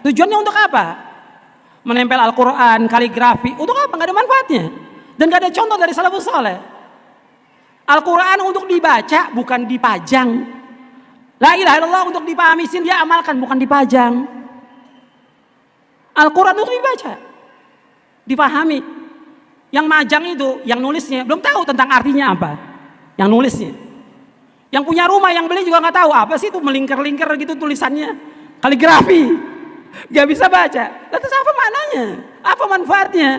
Tujuannya untuk apa? Menempel Al-Quran, kaligrafi, untuk apa? Nggak ada manfaatnya. Dan nggak ada contoh dari salafus saleh. Al-Quran untuk dibaca, bukan dipajang. La ilaha illallah untuk dipahami, dia amalkan, bukan dipajang. Al-Quran untuk dibaca, dipahami. Yang majang itu, yang nulisnya belum tahu tentang artinya apa. Yang nulisnya, yang punya rumah, yang beli juga nggak tahu apa sih itu melingkar-lingkar gitu tulisannya, kaligrafi, nggak bisa baca. Lalu apa maknanya? Apa manfaatnya?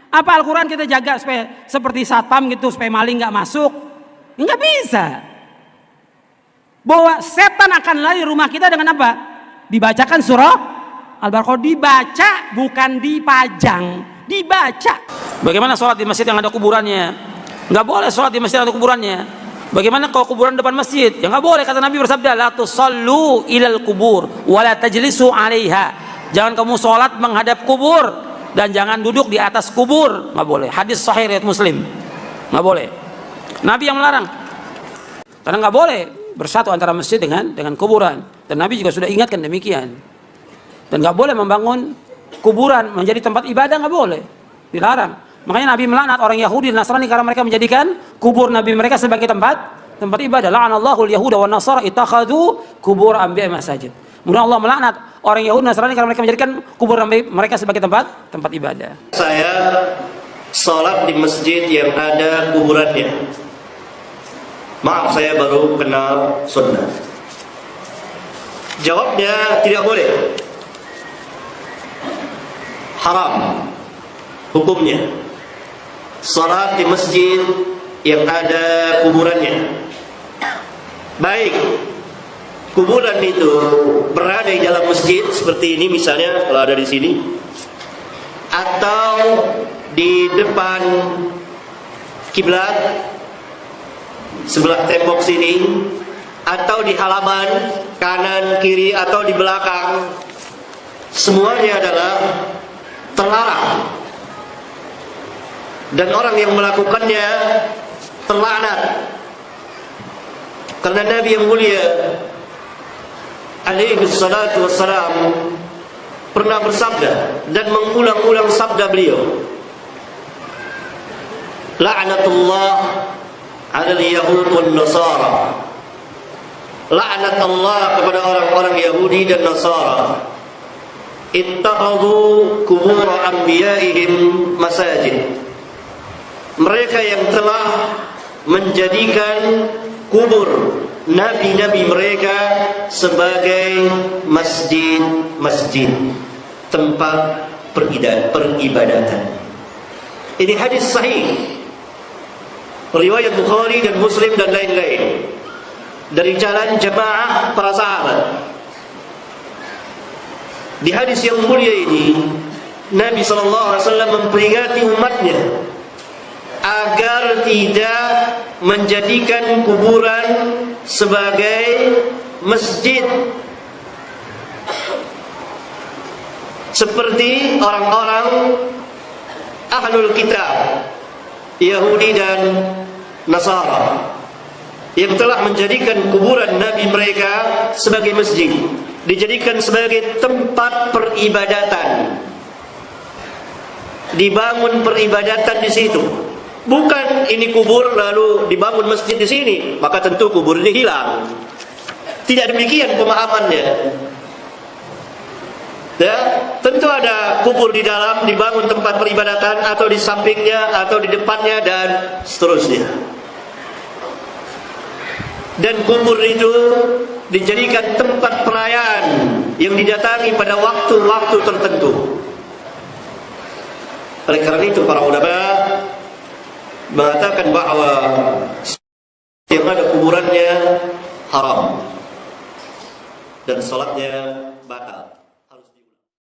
Apa Al-Quran kita jaga supaya seperti satpam gitu supaya maling nggak masuk? Nggak bisa. Bahwa setan akan lari rumah kita dengan apa? Dibacakan surah Al-Baqarah, dibaca bukan dipajang, dibaca. Bagaimana sholat di masjid yang ada kuburannya? Nggak boleh sholat di masjid yang ada kuburannya. Bagaimana kalau kuburan depan masjid? Ya nggak boleh, kata Nabi bersabda, la tusallu ilal kubur wa la tajlisu 'alaiha. Jangan kamu sholat menghadap kubur dan jangan duduk di atas kubur, nggak boleh. Hadis sahih riwayat Muslim. Nggak boleh. Nabi yang melarang. Karena nggak boleh bersatu antara masjid dengan kuburan. Dan Nabi juga sudah ingatkan demikian. Dan nggak boleh membangun kuburan menjadi tempat ibadah, nggak boleh, dilarang. Makanya Nabi melaknat orang Yahudi dan Nasrani karena mereka menjadikan kubur Nabi mereka sebagai tempat ibadah. La'anallahu al-yahuda wan nasara ittakhadhu kubur anbiya'i masajid. Kemudian Allah melaknat orang Yahudi dan Nasrani karena mereka menjadikan kubur Nabi mereka sebagai tempat ibadah. Saya sholat di masjid yang ada kuburannya. Maaf, saya baru kenal sunnah. Jawabnya tidak boleh. Haram hukumnya salat di masjid yang ada kuburannya. Baik kuburan itu berada di dalam masjid seperti ini misalnya, kalau ada di sini, atau di depan kiblat sebelah tembok sini, atau di halaman kanan kiri atau di belakang, semuanya adalah terlarang, dan orang yang melakukannya terlaknat. Karena Nabi yang mulia alaihi salatu wassalam pernah bersabda dan mengulang-ulang sabda beliau, la'natullah 'alal yahud wan nasara. Laknat Allah kepada orang-orang Yahudi dan Nasara. Ittakhadhu qubur anbiya'ihim masajid. Mereka yang telah menjadikan kubur nabi-nabi mereka sebagai masjid-masjid, tempat peribadatan. Ini hadis sahih riwayat Bukhari dan Muslim dan lain-lain dari jalan jamaah para sahabat. Di hadis yang mulia ini Nabi SAW memperingati umatnya agar tidak menjadikan kuburan sebagai masjid seperti orang-orang ahlul kitab Yahudi dan Nasara yang telah menjadikan kuburan nabi mereka sebagai masjid, dijadikan sebagai tempat peribadatan, dibangun peribadatan di situ. Bukan ini kubur lalu dibangun masjid di sini, maka tentu kubur ini hilang. Tidak demikian pemahamannya. Ya, tentu ada kubur di dalam, dibangun tempat peribadatan atau di sampingnya atau di depannya dan seterusnya. Dan kubur itu dijadikan tempat perayaan yang didatangi pada waktu-waktu tertentu. Oleh karena itu para ulama mengatakan bahwa yang ada kuburannya haram dan salatnya batal.